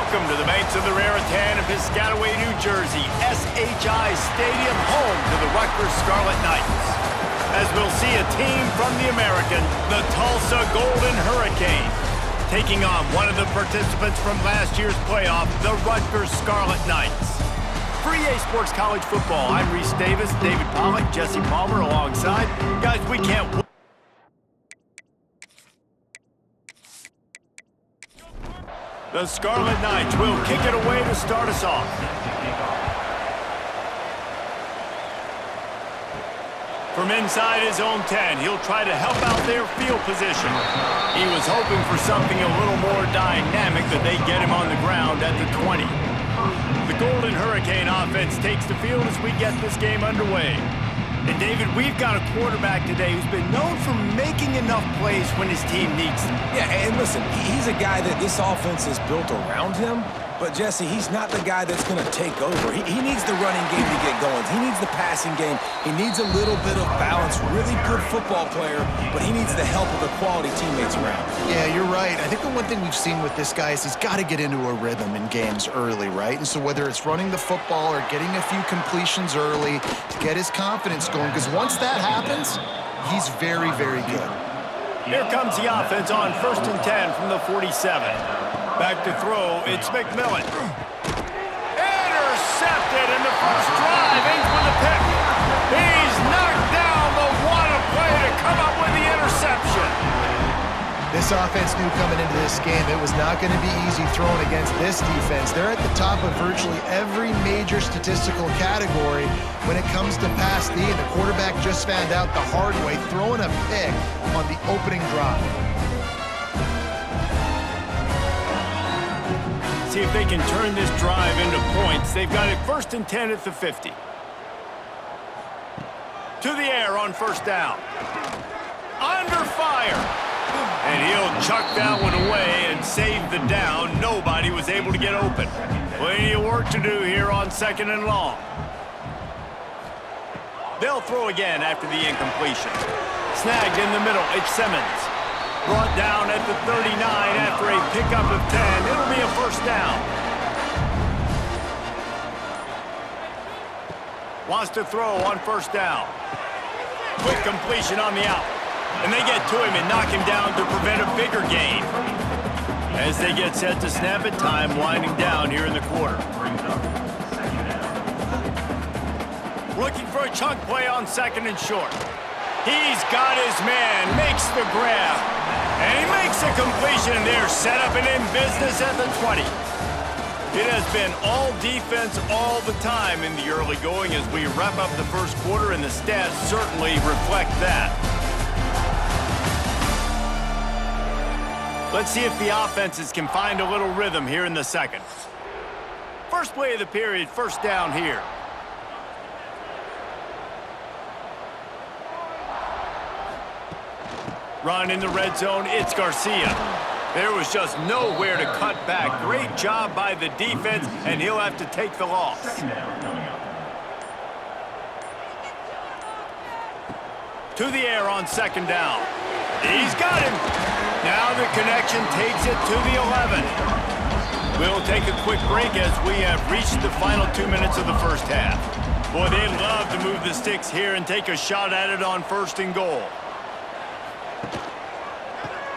Welcome to the banks of the Raritan in Piscataway, New Jersey, SHI Stadium, home to the Rutgers Scarlet Knights. As we'll see a team from the American, the Tulsa Golden Hurricane, taking on one of the participants from last year's playoff, the Rutgers Scarlet Knights. For EA Sports College Football, I'm Reese Davis, David Pollack, Jesse Palmer alongside. Guys, we can't wait. The Scarlet Knights will kick it away to start us off. From inside his own 10, he'll try to help out their field position. He was hoping for something a little more dynamic, that they get him on the ground at the 20. The Golden Hurricane offense takes the field as we get this game underway. And David, we've got a quarterback today who's been known for making enough plays when his team needs them. Yeah, and listen, he's a guy that this offense is built around him. But, Jesse, he's not the guy that's going to take over. He needs the running game to get going. He needs the passing game. He needs a little bit of balance. Really good football player, but he needs the help of the quality teammates around. Yeah, you're right. I think the one thing we've seen with this guy is he's got to get into a rhythm in games early, right? And so whether it's running the football or getting a few completions early to get his confidence going, because once that happens, he's very, very good. Here comes the offense on 1st and 10 from the 47. Back to throw, it's McMillan. Intercepted in the first drive, ends with a pick. He's knocked down, but what a play to come up with the interception. This offense knew coming into this game it was not going to be easy throwing against this defense. They're at the top of virtually every major statistical category when it comes to pass D, and the quarterback just found out the hard way, throwing a pick on the opening drive. See if they can turn this drive into points. They've got it 1st and 10 at the 50. To the air on 1st down. Under fire. And he'll chuck that one away and save the down. Nobody was able to get open. Plenty of work to do here on 2nd and long. They'll throw again after the incompletion. Snagged in the middle. It's Simmons. Brought down at the 39 after a pickup of 10. It'll be a 1st down. Wants to throw on 1st down. Quick completion on the out. And they get to him and knock him down to prevent a bigger gain. As they get set to snap it, time winding down here in the quarter. Looking for a chunk play on 2nd and short. He's got his man, makes the grab. And he makes a completion. They're set up and in business at the 20. It has been all defense all the time in the early going as we wrap up the first quarter, and the stats certainly reflect that. Let's see if the offenses can find a little rhythm here in the second. First play of the period, 1st down here. Run in the red zone, it's Garcia. There was just nowhere to cut back. Great job by the defense, and he'll have to take the loss. To the air on 2nd down. He's got him. Now the connection takes it to the 11. We'll take a quick break as we have reached the final 2 minutes of the first half. Boy, they love to move the sticks here and take a shot at it on 1st and goal.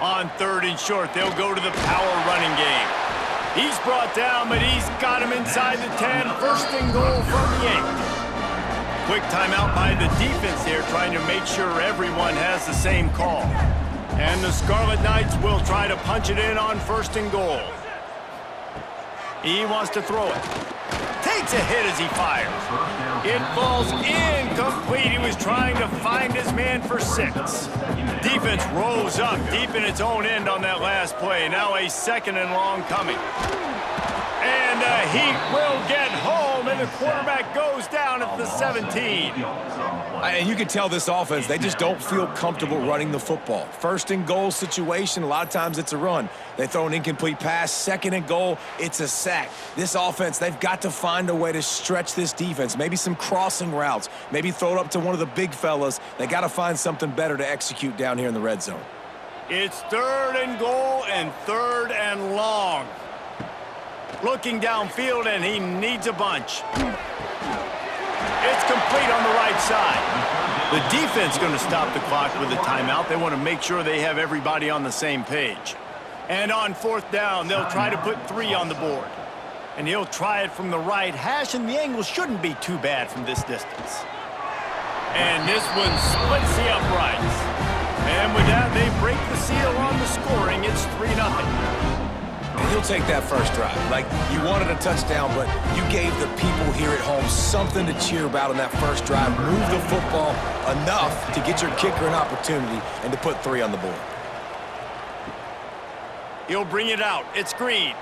On 3rd and short, they'll go to the power running game. He's brought down, but he's got him inside the 10. 1st and goal from the 8. Quick timeout by the defense there, trying to make sure everyone has the same call. And the Scarlet Knights will try to punch it in on 1st and goal. He wants to throw it. Takes a hit as he fires. It falls incomplete. He was trying to find his man for 6. Defense rose up deep in its own end on that last play. Now a 2nd and long coming. And the Heat will get home, and the quarterback goes down at the 17. And you can tell this offense, they just don't feel comfortable running the football. 1st and goal situation, a lot of times it's a run. They throw an incomplete pass. 2nd and goal, it's a sack. This offense, they've got to find a way to stretch this defense. Maybe some crossing routes. Maybe throw it up to one of the big fellas. They got to find something better to execute down here in the red zone. It's 3rd and goal and 3rd and long. Looking downfield, and he needs a bunch. It's complete on the right side. The defense going to stop the clock with a timeout. They want to make sure they have everybody on the same page. And on fourth down, they'll try to put 3 on the board. And he'll try it from the right hash, and the angle shouldn't be too bad from this distance. And this one splits the uprights. And with that, they break the seal on the scoring. It's 3-0. And he'll take that first drive. Like, you wanted a touchdown, but you gave the people here at home something to cheer about on that first drive. Move the football enough to get your kicker an opportunity and to put 3 on the board. He'll bring it out. It's Green.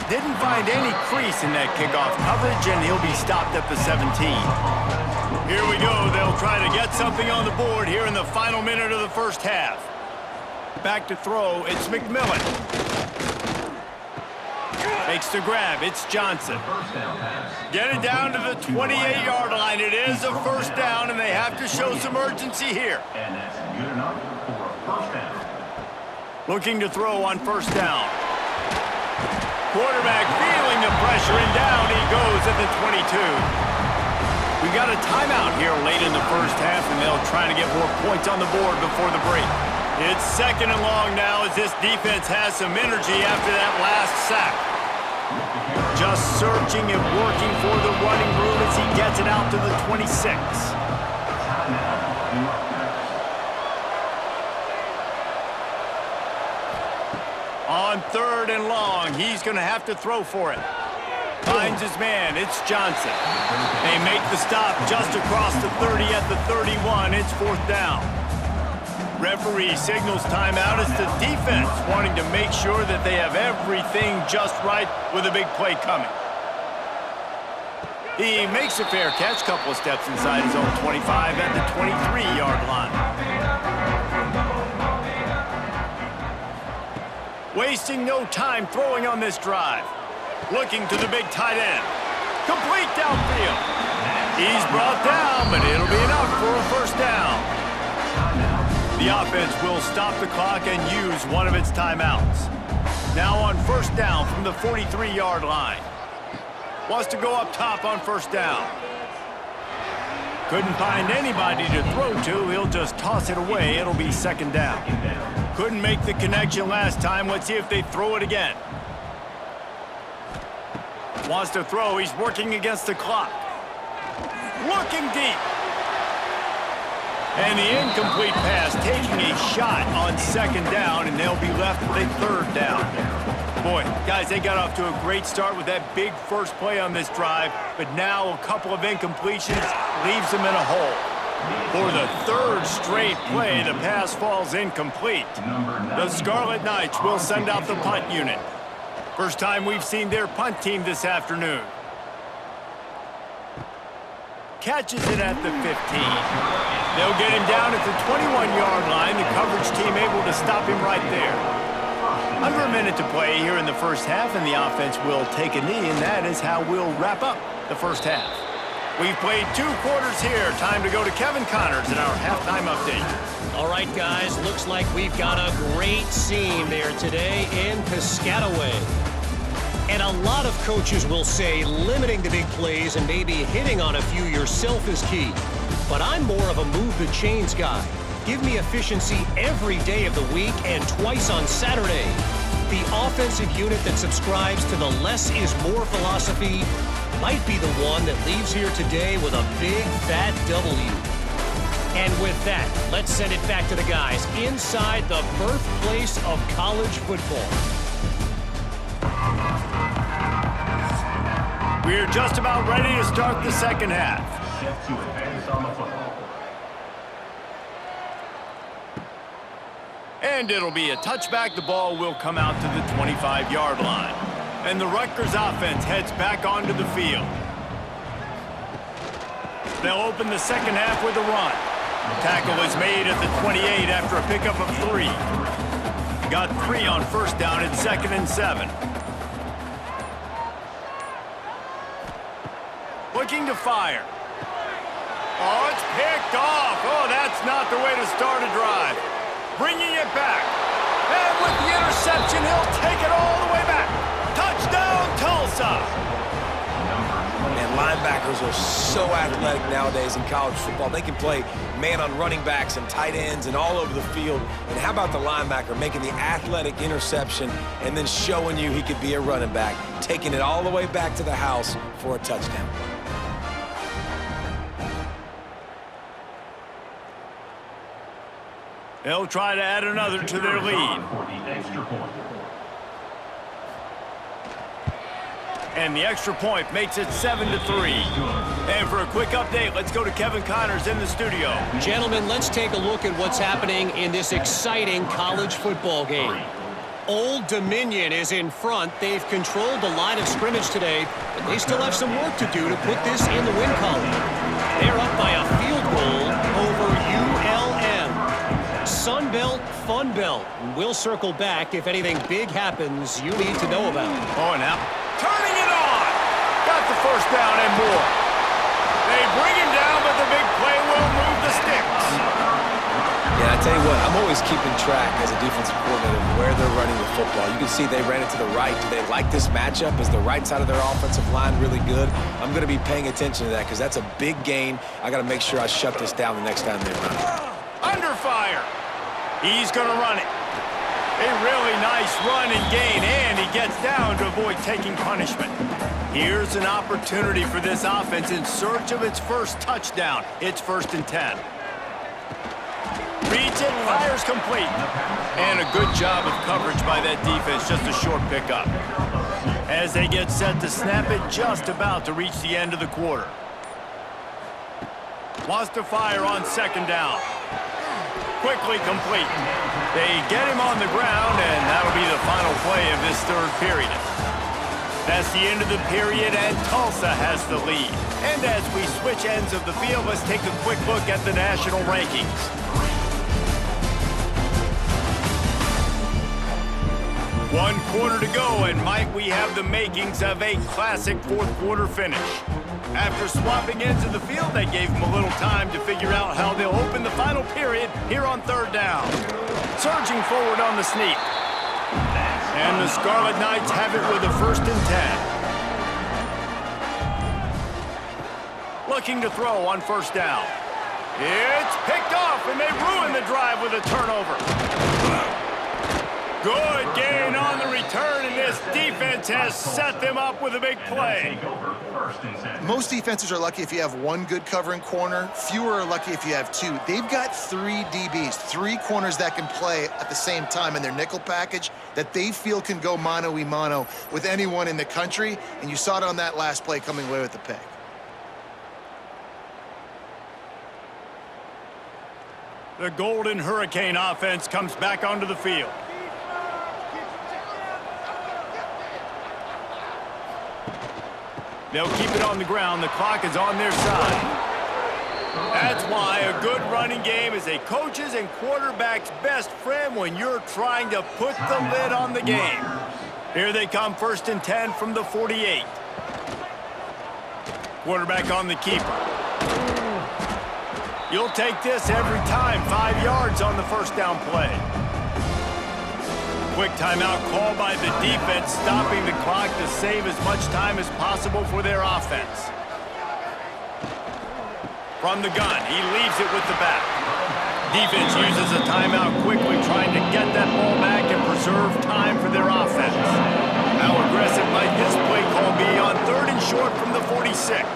Didn't find any crease in that kickoff coverage, and he'll be stopped at the 17. Here we go. They'll try to get something on the board here in the final minute of the first half. Back to throw. It's McMillan. Makes the grab. It's Johnson. Get it down to the 28-yard line. It is a first down, and they have to show some urgency here. And that's good enough for a first down. Looking to throw on first down. Quarterback feeling the pressure, and down he goes at the 22. We got a timeout here late in the first half, and they'll try to get more points on the board before the break. It's 2nd and long now as this defense has some energy after that last sack. Just searching and working for the running room as he gets it out to the 26. On 3rd and long, he's going to have to throw for it. Finds his man. It's Johnson. They make the stop just across the 30 at the 31. It's 4th down. Referee signals timeout. It's the defense wanting to make sure that they have everything just right with a big play coming. He makes a fair catch, couple of steps inside his own 25 at the 23-yard line. Wasting no time throwing on this drive. Looking to the big tight end. Complete downfield. He's brought down, but it'll be enough for a first down. The offense will stop the clock and use one of its timeouts. Now on first down from the 43-yard line. Wants to go up top on first down. Couldn't find anybody to throw to. He'll just toss it away. It'll be 2nd down. Couldn't make the connection last time. Let's see if they throw it again. Wants to throw. He's working against the clock. Looking deep. And the incomplete pass taking a shot on 2nd down, and they'll be left with a 3rd down. Boy, guys, they got off to a great start with that big first play on this drive, but now a couple of incompletions leaves them in a hole. For the 3rd straight play, the pass falls incomplete. The Scarlet Knights will send out the punt unit. First time we've seen their punt team this afternoon. Catches it at the 15. They'll get him down at the 21-yard line. The coverage team able to stop him right there. Under a minute to play here in the first half, and the offense will take a knee, and that is how we'll wrap up the first half. We've played 2 quarters here. Time to go to Kevin Connors in our halftime update. All right, guys, looks like we've got a great scene there today in Piscataway. And a lot of coaches will say limiting the big plays and maybe hitting on a few yourself is key. But I'm more of a move the chains guy. Give me efficiency every day of the week and twice on Saturday. The offensive unit that subscribes to the less is more philosophy might be the one that leaves here today with a big fat W. And with that, let's send it back to the guys inside the birthplace of college football. We're just about ready to start the second half. Set to advance on the football. And it'll be a touchback. The ball will come out to the 25-yard line. And the Rutgers offense heads back onto the field. They'll open the second half with a run. Tackle is made at the 28 after a pickup of 3. Got 3 on first down at 2nd and 7. Looking to fire. Oh, it's picked off. Oh, that's not the way to start a drive. Bringing it back. And with the interception, he'll take it all the way back. Touchdown! corners are so athletic nowadays in college football. They can play man on running backs and tight ends and all over the field. And how about the linebacker making the athletic interception and then showing you he could be a running back, taking it all the way back to the house for a touchdown. They'll try to add another to their lead. For the extra point. And the extra point makes it 7-3. And for a quick update, let's go to Kevin Connors in the studio. Gentlemen, let's take a look at what's happening in this exciting college football game. Old Dominion is in front. They've controlled the line of scrimmage today, but they still have some work to do to put this in the win column. They're up by a field goal over ULM. Sun Belt, Fun Belt. We'll circle back if anything big happens you need to know about. Oh, now turning it on. Got the first down and more. They bring him down, but the big play will move the sticks. Yeah, I tell you what, I'm always keeping track as a defensive coordinator of where they're running the football. You can see they ran it to the right. Do they like this matchup? Is the right side of their offensive line really good? I'm going to be paying attention to that because that's a big gain. I got to make sure I shut this down the next time they run it. Under fire. He's going to run it. A really nice run and gain, and he gets down to avoid taking punishment. Here's an opportunity for this offense in search of its first touchdown. It's 1st and 10. Reads it, fires complete. And a good job of coverage by that defense, just a short pickup. As they get set to snap it, just about to reach the end of the quarter. Wants to fire on 2nd down. Quickly complete. They get him on the ground, and that'll be the final play of this 3rd period. That's the end of the period, and Tulsa has the lead. And as we switch ends of the field, let's take a quick look at the national rankings. One quarter to go, and might we have the makings of a classic 4th quarter finish. After swapping ends of the field, they gave them a little time to figure out how they'll open the final period here on 3rd down. Surging forward on the sneak. And the Scarlet Knights have it with a 1st and 10. Looking to throw on 1st down. It's picked off, and they ruin the drive with a turnover. Good gain on the return, and this defense has set them up with a big play. Most defenses are lucky if you have one good covering corner. Fewer are lucky if you have two. They've got 3 DBs, 3 corners that can play at the same time in their nickel package that they feel can go mano-a-mano with anyone in the country, and you saw it on that last play coming away with the pick. The Golden Hurricane offense comes back onto the field. They'll keep it on the ground. The clock is on their side. That's why a good running game is a coach's and quarterback's best friend when you're trying to put the lid on the game. Here they come, 1st and 10 from the 48. Quarterback on the keeper. You'll take this every time. 5 yards on the 1st down play. Quick timeout call by the defense, stopping the clock to save as much time as possible for their offense. From the gun, he leaves it with the back. Defense uses a timeout quickly, trying to get that ball back and preserve time for their offense. How aggressive might this play call be on 3rd and short from the 46?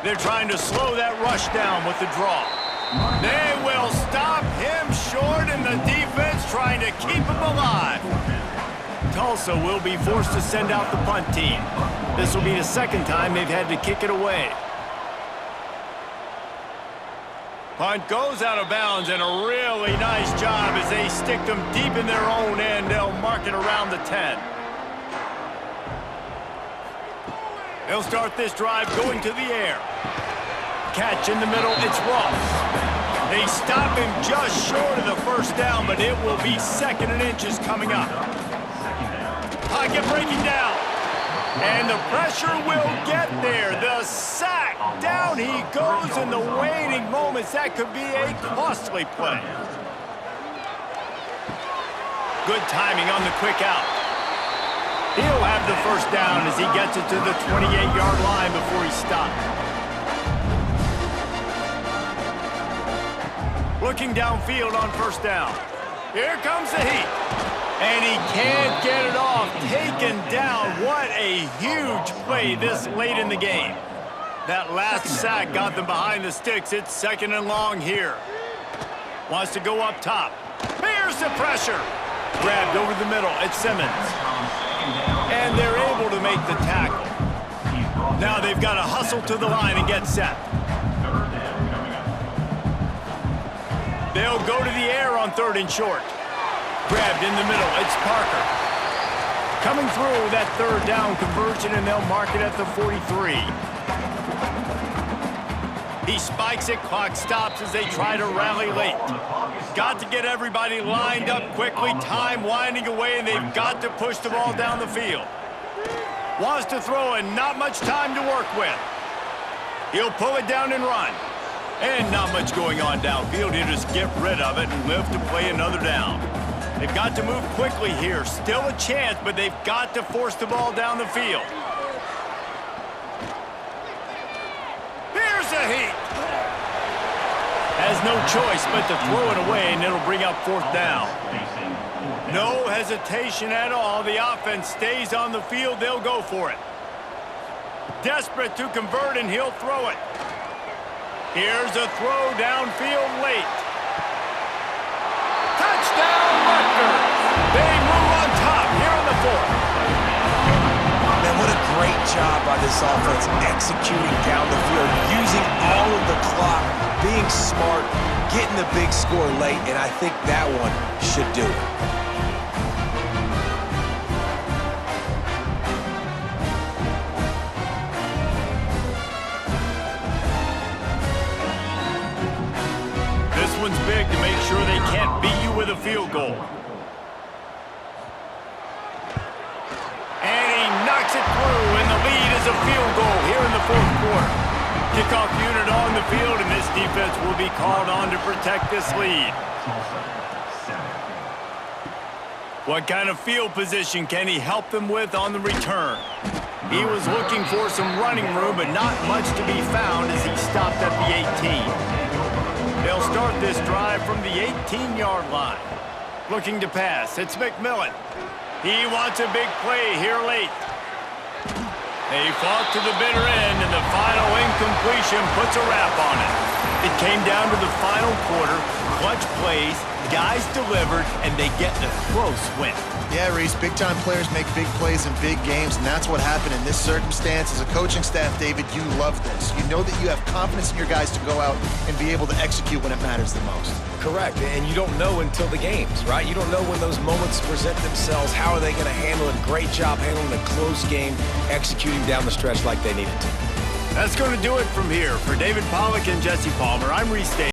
They're trying to slow that rush down with the draw. They will stop him short, and the defense trying to keep him alive. Tulsa will be forced to send out the punt team. This will be the 2nd time they've had to kick it away. Punt goes out of bounds, and a really nice job as they stick them deep in their own end. They'll mark it around the 10. They'll start this drive going to the air. Catch in the middle, it's Ross. They stop him just short of the 1st down, but it will be 2nd and inches coming up. Pocket breaking down. And the pressure will get there. The sack. Down he goes in the waning moments. That could be a costly play. Good timing on the quick out. He'll have the first down as he gets it to the 28-yard line before he stopped. Looking downfield on first down. Here comes the heat. And he can't get it off. Taken down. What a huge play this late in the game. That last sack got them behind the sticks. It's 2nd and long here. Wants to go up top. Here's the pressure. Grabbed over the middle. It's Simmons. And they're able to make the tackle. Now they've got to hustle to the line and get set. They'll go to the air on 3rd and short. Grabbed in the middle. It's Parker. Coming through that 3rd down conversion, and they'll mark it at the 43. He spikes it. Clock stops as they try to rally late. Got to get everybody lined up quickly. Time winding away, and they've got to push the ball down the field. Wants to throw, and not much time to work with. He'll pull it down and run. And not much going on downfield. He'll just get rid of it and live to play another down. They've got to move quickly here. Still a chance, but they've got to force the ball down the field. Here's a heat. Has no choice but to throw it away, and it'll bring up 4th down. No hesitation at all. The offense stays on the field. They'll go for it. Desperate to convert, and he'll throw it. Here's a throw downfield late. Touchdown, Rutgers! They move on top here in the 4th. Man, what a great job by this offense executing down the field, using all of the clock, being smart, getting the big score late, and I think that one should do it. This one's big to make sure they can't beat you with a field goal. And he knocks it through, and the lead is a field goal here in the 4th quarter. Kickoff unit on the field, and this defense will be called on to protect this lead. What kind of field position can he help them with on the return? He was looking for some running room, but not much to be found as he stopped at the 18. They'll start this drive from the 18-yard line. Looking to pass. It's McMillan. He wants a big play here late. They fought to the bitter end, and the final incompletion puts a wrap on it. It came down to the final quarter. Clutch plays, guys delivered, and they get a close win. Yeah, Reese, big-time players make big plays in big games, and that's what happened in this circumstance. As a coaching staff, David, you love this. You know that you have confidence in your guys to go out and be able to execute when it matters the most. Correct, and you don't know until the games, right? You don't know when those moments present themselves. How are they going to handle it? Great job handling a close game, executing down the stretch like they needed to. That's going to do it from here. For David Pollack and Jesse Palmer, I'm Reese Davis.